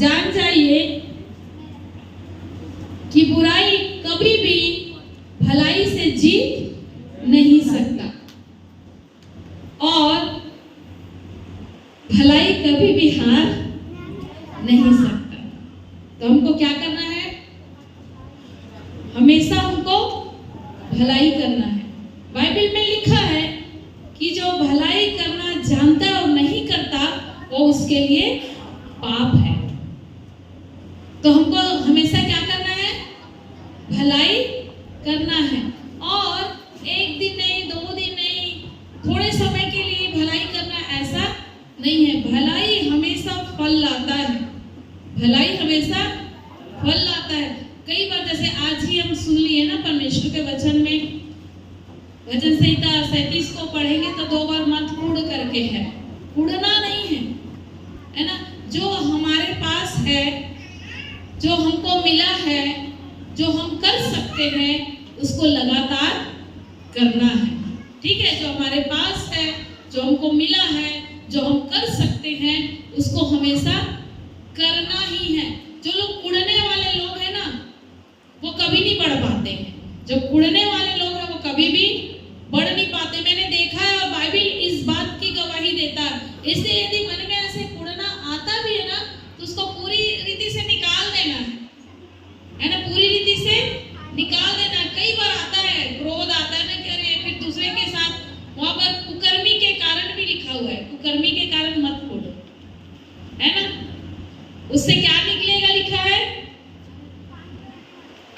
जान जाइए कि बुराई कभी भी भलाई से जीत नहीं सकता और भलाई कभी भी हार नहीं सकता। तो हमको क्या करना है? हमेशा हमको भलाई करना है। बाइबल में लिखा है कि जो भलाई करना जानता है और नहीं करता वो उसके लिए पाप है। तो हमको हमेशा क्या करना है? भलाई करना है। और एक दिन नहीं, 2 दिन नहीं, थोड़े समय के लिए भलाई करना ऐसा नहीं है। भलाई हमेशा फल लाता है। भलाई हमेशा फल लाता है। कई बार जैसे आज ही हम सुन लिए ना परमेश्वर के वचन में, वचन संहिता 37 को पढ़ेंगे तो 2 बार मत कूड़ करके है। कूड़ना नहीं है ना? जो हमारे पास है, जो हमको मिला है, जो हम कर सकते हैं, उसको लगातार करना है। ठीक है? जो हमारे पास है, जो हमको मिला है, जो हम कर सकते हैं, उसको हमेशा करना ही है। जो लोग कुड़ने वाले लोग हैं ना, वो कभी नहीं बढ़ पाते हैं। जो कुड़ने वाले लोग हैं वो कभी भी बढ़ नहीं पाते। मैंने देखा है और बाइबल इस बात की गवाही देता है। इसलिए यदि मन में ऐसे कुड़ना आता भी है ना, तो उसको पूरी रीति से निकाल देना है ना? पूरी रीति से निकाल देना। कई बार आता है, क्रोध आता है ना, करे फिर दूसरे के साथ। वहां पर कुकर्मी के कारण भी लिखा हुआ है, कुकर्मी के कारण मत कूड़ो, है ना? उससे क्या निकलेगा लिखा है?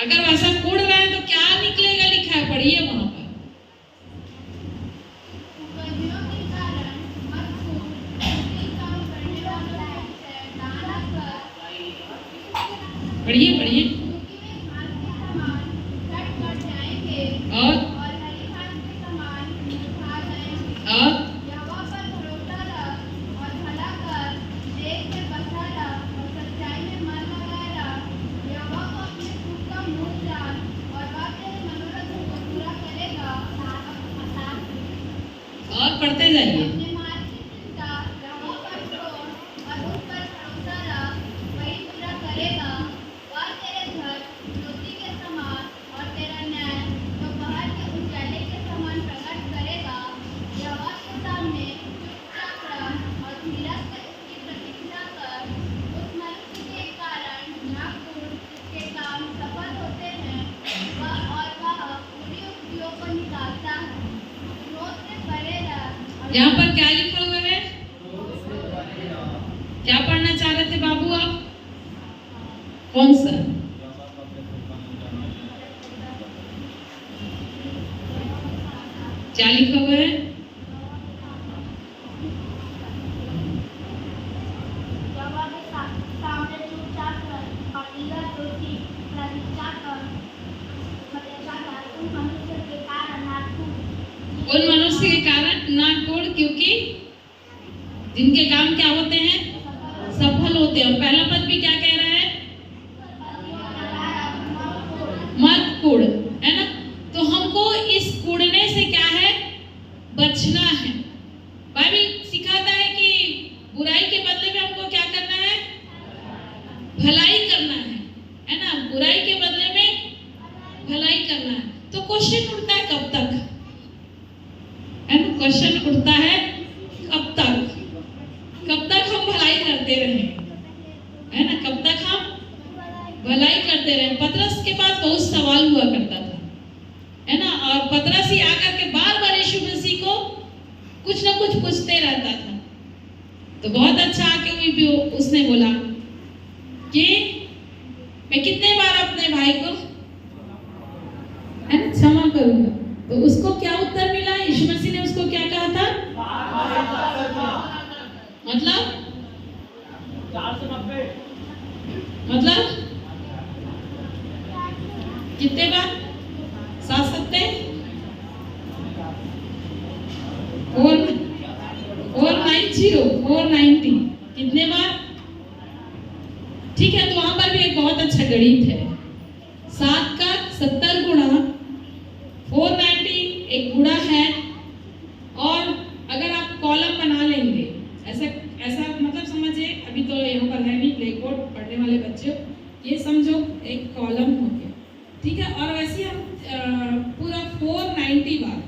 अगर वैसा कूड़ रहे हैं तो क्या निकलेगा लिखा है, पढ़िए वहां पर। पढ़िए पढ़िए। और पढ़ते जाइए। यहाँ पर क्या लिखा हुआ है? क्या पढ़ना चाह रहे थे बाबू आप? कौन सा? क्या लिखा हुआ है? उन मनुष्य के कारण ना कूड़, क्योंकि जिनके काम क्या होते हैं? सफल होते हैं। और पहला पद भी क्या कह रहा है? मत कूड़, है ना? तो हमको इस कूड़ने से क्या है? बचना है। बाइबल सिखाता है कि बुराई के बदले में हमको क्या करना है? भलाई करना है ना? बुराई के बदले में भलाई करना है। तो क्वेश्चन उठता है कब तक, है ना? क्वेश्चन उठता है कब तक? कब तक हम भलाई करते रहें, है ना? कब तक हम भलाई करते रहें? पतरस के पास बहुत सवाल हुआ करता था, है ना? और पतरस ही आकर के बार बार यीशु मसीह को कुछ ना कुछ पूछते रहता था। तो बहुत अच्छा आके भी उसने बोला कि मैं कितने बार अपने भाई को, है ना, क्षमा करूंगा। तो उसको क्या उत्तर मिला? यीशु मसीह ने उसको क्या कहा था? मतलब 490, मतलब कितने बार? 7 490 कितने बार? ठीक है, तो वहां पर भी एक बहुत अच्छा गणित है। 7 का 70 गुणा 490 एक गुणा है। और अगर आप कॉलम बना लेंगे, ऐसा मतलब समझिए, अभी तो यहाँ पेपर है नहीं, ब्लैक बोर्ड पढ़ने वाले बच्चे, ये समझो एक कॉलम हो गया, ठीक है। और वैसे हम पूरा 490 बार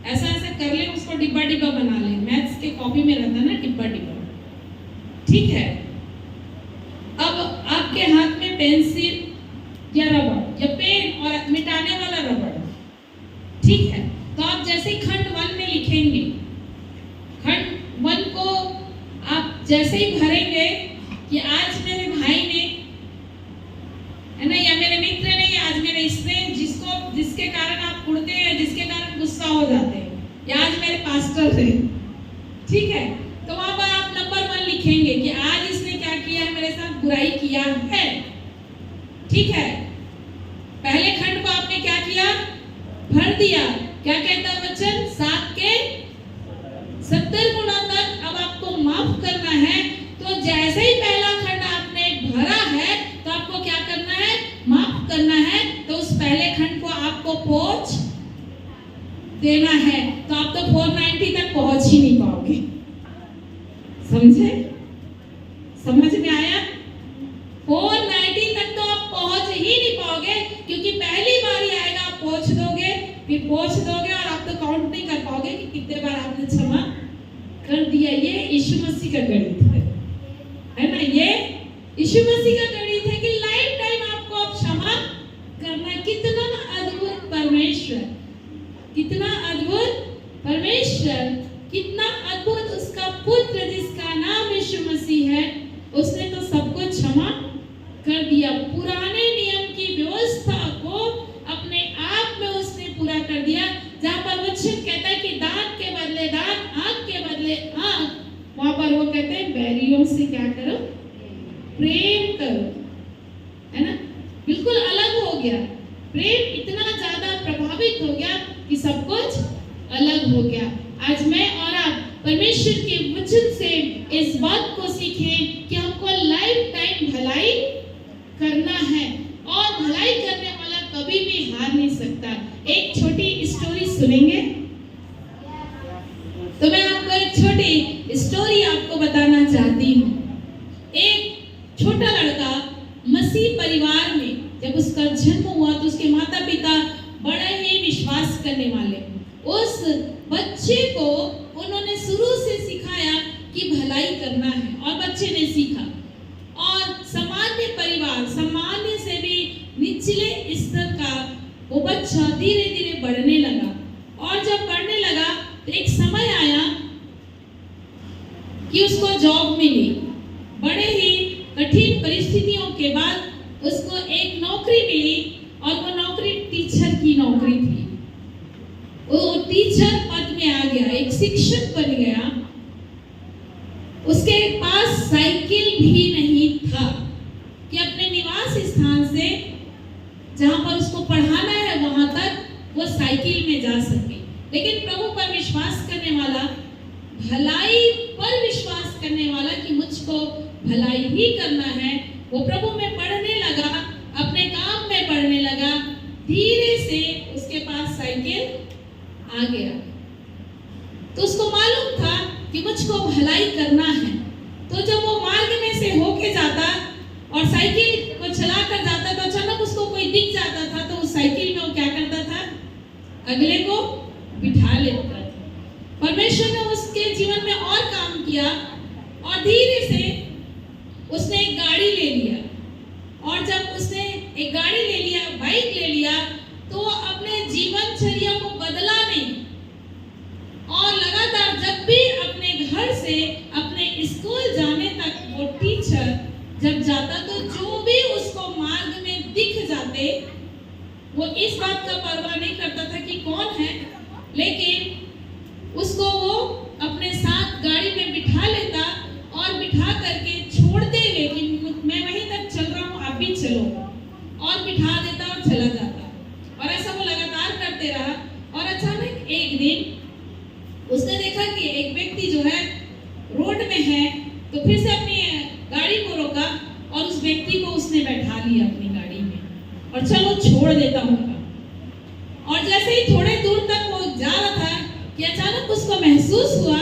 ऐसा ऐसा कर ले, उसको डिब्बा डिब्बा बना ले। मैथ्स के कॉपी में रहता ना डिब्बा डिब्बा, ठीक है। अब आपके हाथ में पेंसिल या रबड़ या पेन और मिटाने वाला रबड़, ठीक है। तो आप जैसे खंड 1 में लिखेंगे, खंड 1 को आप जैसे ही भरेंगे कि आज मेरे भाई ने, है ना, या मेरे मित्र ने, या आज मेरे इसने, जिसके कारण आप उड़ते हैं, जिसके कारण गुस्सा हो जाते हैं, या आज मेरे पास्टर थे, ठीक है। तो वहां पर आप नंबर 1 लिखेंगे कि आज इसने क्या किया है, मेरे साथ बुराई किया है, ठीक है। पहले खंड को आपने क्या किया, भर दिया। क्या कहता है वचन, 7 के 70 गुना तक अब आपको माफ करना है। तो जैसे ही पहला खंड आपने भरा है तो आपको क्या करना है, माफ करना है। तो उस पहले खंड को आपको पहुंच देना है। तो आप तो 490 तक पहुंच ही नहीं पाओगे, समझे, समझ में आया? 490 तक तो आप पहुंच ही नहीं पाओगे, क्योंकि पहली बार ही आएगा, आप पहुंच दोगे, फिर पहुंच दोगे और आप तो काउंट नहीं कर पाओगे कि कितने बार आपने क्षमा कर दिया। ये यीशु मसीह का गणित है ना, ये यीशु मसीह का गणित है कि लाइफ टाइम आपको अब क्षमा करना। कितना अद्भुत परमेश्वर, कितना अद्भुत परमेश्वर, कितना अद्भुत उसका पुत्र जिसका नाम यीशु मसीह है, उसने तो सब कुछ क्षमा कर दिया। पुराने नियम की व्यवस्था को अपने आप में उसने पूरा कर दिया। जहां पर वचन कहता है कि दांत के बदले दांत, आंख के बदले आंख, वहां पर वो कहते हैं बैरियों से क्या करो, प्रेम करो, है ना। बिल्कुल अलग हो गया, प्रेम इतना ज्यादा प्रभावित हो गया कि सब कुछ अलग हो गया। आज मैं और आप परमेश्वर के वचन से इस बात को सीखें कि हमको लाइफ टाइम भलाई करना है, और भलाई करने वाला कभी भी हार नहीं सकता। एक छोटी स्टोरी सुनेंगे, तो मैं आपको एक छोटी स्टोरी आपको बताना चाहती हूँ। एक छोटा लड़का मसीह परिवार में जब उसका जन्म हुआ तो उसके माता पिता बड़े ही विश्वास करने वाले, उस बच्चे को उन्होंने शुरू से सिखाया कि भलाई करना है, और बच्चे ने सीखा। और सामान्य परिवार, सामान्य से भी निचले स्तर का वो बच्चा धीरे धीरे बढ़ने लगा। और जब बढ़ने लगा तो एक समय आया कि उसको जॉब मिली। बड़े ही कठिन परिस्थितियों के बाद उसको एक नौकरी मिली, और वो नौकरी टीचर की नौकरी थी। वो टीचर पद में आ गया, एक शिक्षक बन गया। उसके पास साइकिल भी नहीं था कि अपने निवास स्थान से जहां पर उसको पढ़ाना है वहां तक वो साइकिल में जा सके। लेकिन प्रभु पर विश्वास करने वाला, भलाई पर विश्वास करने वाला कि मुझको भलाई ही करना है, वो प्रभु में पढ़ने लगा, अपने काम में पढ़ने लगा। धीरे से उसके पास साइकिल आ गया। तो उसको मालूम था कि मुझको भलाई करना है। तो जब वो मार्ग में से होके जाता और साइकिल को चला कर जाता, तो अचानक उसको कोई दिख जाता था, तो उस साइकिल में वो क्या करता था, अगले को बिठा लेता था। परमेश्वर ने उसके जीवन में और काम किया, और धीरे से उसने एक गाड़ी ले लिया। और जब उसने एक गाड़ी ले लिया, बाइक ले लिया, तो अपने जीवनचर्या को बदला नहीं, और लगातार जब भी अपने घर से अपने स्कूल जाने तक वो टीचर जब जाता, तो जो भी उसको मार्ग में दिख जाते, वो इस बात का परवाह नहीं करता था कि कौन है, लेकिन उसको वो अपने साथ गाड़ी में बिठा लेता, और बिठा करके छोड़ते हुए कि मैं वहीं तक चल रहा हूँ, आप भी चलो, और बिठा देता और चला जाता। और ऐसा वो लगातार करते रहा। और अचानक एक दिन उसने देखा कि एक व्यक्ति जो है रोड में है, तो फिर से अपनी गाड़ी को रोका और उस व्यक्ति को उसने बैठा लिया अपनी गाड़ी में, और चलो छोड़ देता हूँ। और जैसे ही थोड़े दूर तक वो जा रहा था कि अचानक उसको महसूस हुआ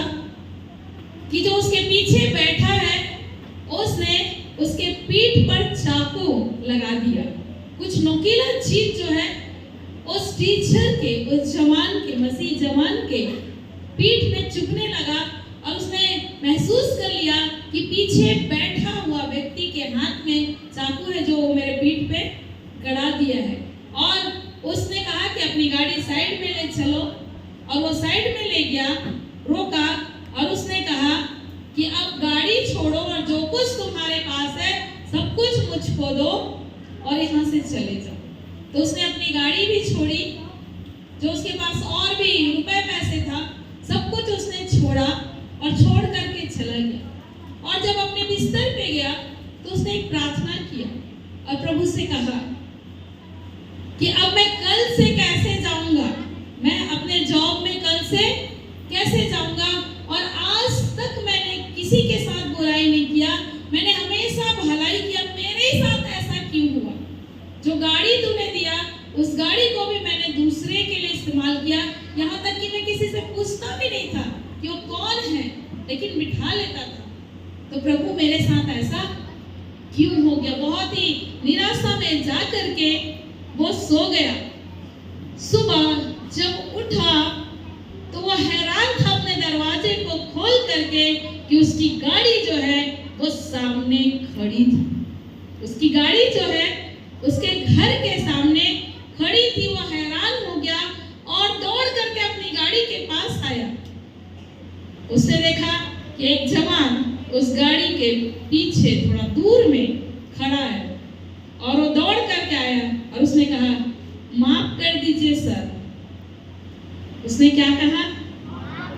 कि जो उसके पीछे बैठा है उसने उसके पीठ पर चाकू लगा दिया। कुछ नोकीला चीज जो है उस टीचर के, उस जवान के, मसीह जवान के पीठ में चुभने लगा और उसने महसूस कर लिया कि पीछे बैठा हुआ व्यक्ति के हाथ में चाकू है जो मेरे पीठ पे गड़ा दिया है। और उसने कहा कि अपनी गाड़ी साइड में ले चलो, और वो साइड में ले गया, रोका और उसने कहा कि अब गाड़ी छोड़ो और जो कुछ तुम्हारे पास है सब कुछ मुझको दो और यहाँ से चले जाओ। तो उसने अपनी गाड़ी भी छोड़ी, जो उसके पास और भी रुपए पैसे था सब कुछ उसने छोड़ा और छोड़ करके चला गया। और जब अपने बिस्तर पे गया तो उसने एक प्रार्थना किया और प्रभु से कहा कि अब मैं कल से कैसे जाऊंगा, मैं अपने जॉब में कल से कैसे जाऊंगा। और आज तक मैंने किसी के साथ बुराई नहीं किया, मैंने हमेशा भलाई किया, मेरे साथ ऐसा क्यों हुआ? जो गाड़ी तूने दिया उस गाड़ी को भी मैंने दूसरे के लिए इस्तेमाल किया, यहाँ तक कि मैं किसी से पूछता भी नहीं था कि वो कौन है, लेकिन बिठा लेता था। तो प्रभु मेरे साथ ऐसा क्यों हो गया? बहुत ही निराशा में जा करके वो सो गया। सुबह जब उठा तो वो हैरान था अपने दरवाजे को खोल करके कि उसकी गाड़ी जो है वो सामने खड़ी थी। उसकी गाड़ी जो है उसके घर के सामने खड़ी थी। वो हैरान हो गया और दौड़ करके अपनी गाड़ी के पास आया। उसने देखा कि एक जवान उस गाड़ी के पीछे थोड़ा दूर में खड़ा है और वो दौड़ करके आया और उसने कहा, माफ कर दीजिए सर। उसने क्या कहा?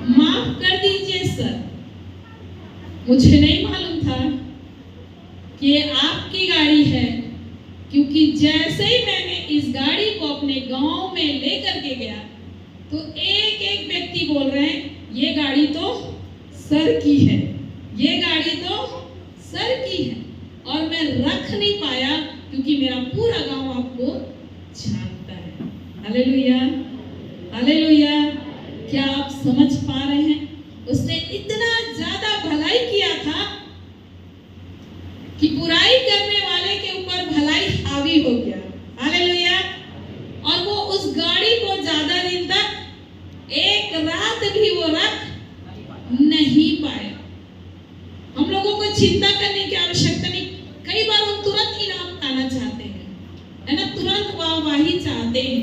माफ कर दीजिए सर, मुझे नहीं मालूम था कि ये आपकी गाड़ी है, क्योंकि जैसे ही मैंने इस गाड़ी को अपने गांव में लेकर के गया तो एक एक व्यक्ति बोल रहे हैं ये गाड़ी तो सर की है, ये गाड़ी तो सर की है, और मैं रख नहीं पाया क्योंकि मेरा पूरा गांव आपको जानता है। Hallelujah, hallelujah. क्या आप समझ पा रहे हैं? उसने इतना ज्यादा भलाई किया था कि बुराई करने वाले के ऊपर भलाई हावी हो गया। हालेलुया। और वो उस गाड़ी को ज्यादा दिन तक, एक रात भी वो रख नहीं पाया। हम लोगों को चिंता करने की आवश्यकता नहीं। कई बार हम तुरंत इनाम पाना चाहते हैं, है ना, तुरंत वाहवाही चाहते हैं,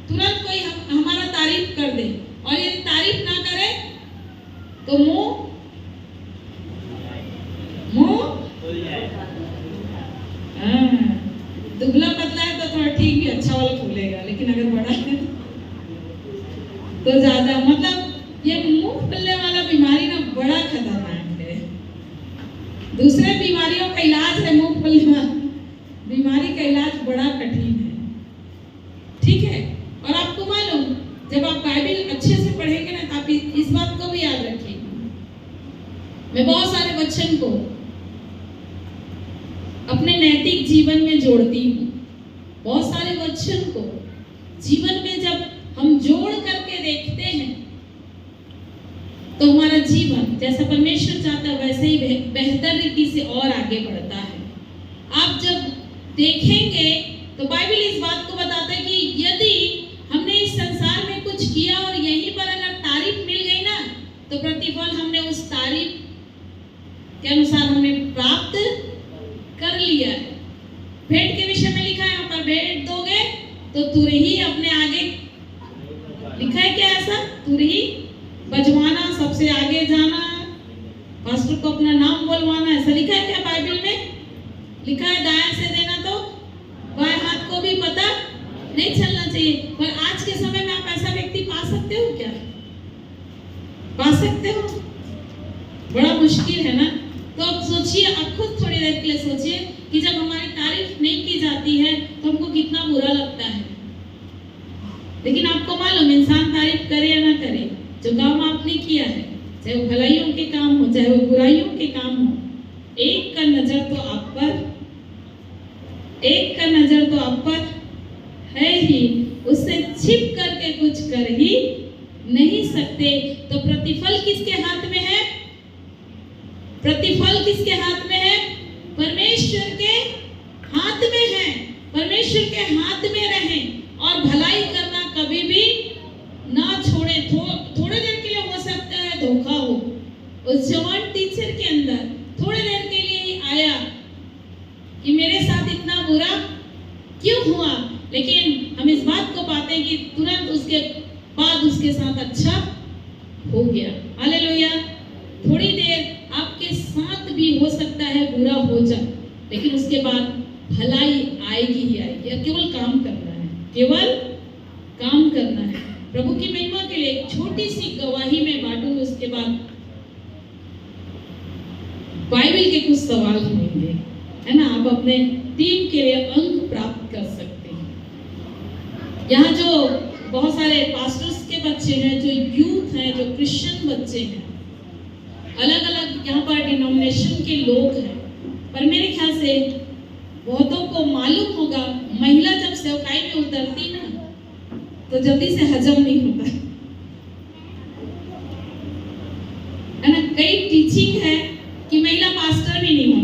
तुरंत कोई हमारा तारीफ कर दे, और यदि तारीफ ना करे तो मुंह दुबला पतला है तो थोड़ा ठीक भी, अच्छा वाला फूलेगा, लेकिन अगर बड़ा है तो ज्यादा, मतलब ये मुंह फुलने वाला बीमारी ना बड़ा खतरनाक है। दूसरे बीमारियों का इलाज है, मुंह फुलने वाला बीमारी का इलाज बड़ा कठिन है। ठीक है। और आपको मालूम, जब आप बाइबल अच्छे से पढ़ेंगे ना तो आप इस बात को भी याद रखिए। मैं बहुत सारे वचन को अपने नैतिक जीवन में जोड़ती हूँ। बहुत सारे वचन को जीवन में जब हम जोड़ करके देखते हैं तो हमारा जीवन जैसा परमेश्वर चाहता है वैसे ही बेहतर रीति से और आगे बढ़ता है। आप जब देखेंगे तो बाइबल इस बात को बताता है कि यदि हमने इस संसार में कुछ किया और यहीं पर अगर तारीफ मिल गई ना तो प्रतिफल हमने उस तारीफ के अनुसार हमने प्राप्त कर लिया है। भेंट के विषय में लिखा है, यहाँ पर भेंट दोगे तो तुरही अपने आगे, लिखा है क्या ऐसा? तुरही बजवाना, सबसे आगे जाना, पास्टर को अपना नाम बोलवाना, ऐसा लिखा है क्या बाइबल में? लिखा है दाएं से देना तो बाएं हाथ को भी पता नहीं चलना चाहिए। पर आज के समय में आप ऐसा व्यक्ति पा सकते हो क्या? पा सकते हो? बड़ा मुश्किल है ना। तो अब सोचिए, आप खुद थोड़ी देर के लिए सोचिए कि जब हमारी तारीफ नहीं की जाती है तो हमको कितना बुरा लगता है। लेकिन आपको मालूम, इंसान तारीफ करे या ना करे, जो काम आपने किया है, चाहे वो भलाइयों के काम हो चाहे वो बुराइयों के काम हो, एक का नजर तो आप पर, एक का नजर तो आप पर है ही, उससे छिप करके कुछ कर ही नहीं सकते। तो प्रतिफल किसके हाथ में है? प्रतिफल किसके हाथ में है? परमेश्वर परमेश्वर के हाथ में है, परमेश्वर के हाथ में रहें और भलाई करना कभी भी ना छोड़ें। थोड़े देर के लिए हो सकता है धोखा हो। उस जवान टीचर के अंदर थोड़ी देर के लिए ही आया कि मेरे साथ इतना बुरा क्यों हुआ, लेकिन हम इस बात को पाते हैं कि तुरंत उसके बाद उसके साथ अच्छा हो गया। हालेलुया। थोड़ी देर आपके साथ भी हो सकता है बुरा हो जाए, लेकिन उसके बाद भलाई आएगी ही आएगी। केवल काम करना है, केवल काम करना है। प्रभु की महिमा के लिए एक छोटी सी गवाही में बांटूंगी, उसके बाद बाइबल के कुछ सवाल होंगे, है ना। आप अपने टीम के लिए अंक प्राप्त कर सकते हैं। यहाँ जो बहुत सारे पास्टर्स के बच्चे हैं, जो यूथ हैं, जो क्रिश्चियन बच्चे हैं, अलग अलग यहाँ पर डिनोमिनेशन के लोग हैं, पर मेरे ख्याल से बहुतों को मालूम होगा महिला जब सेवकाई में उतरती ना तो जल्दी से हजम नहीं होता है ना। कई टीचिंग है कि महिला पास्टर भी नहीं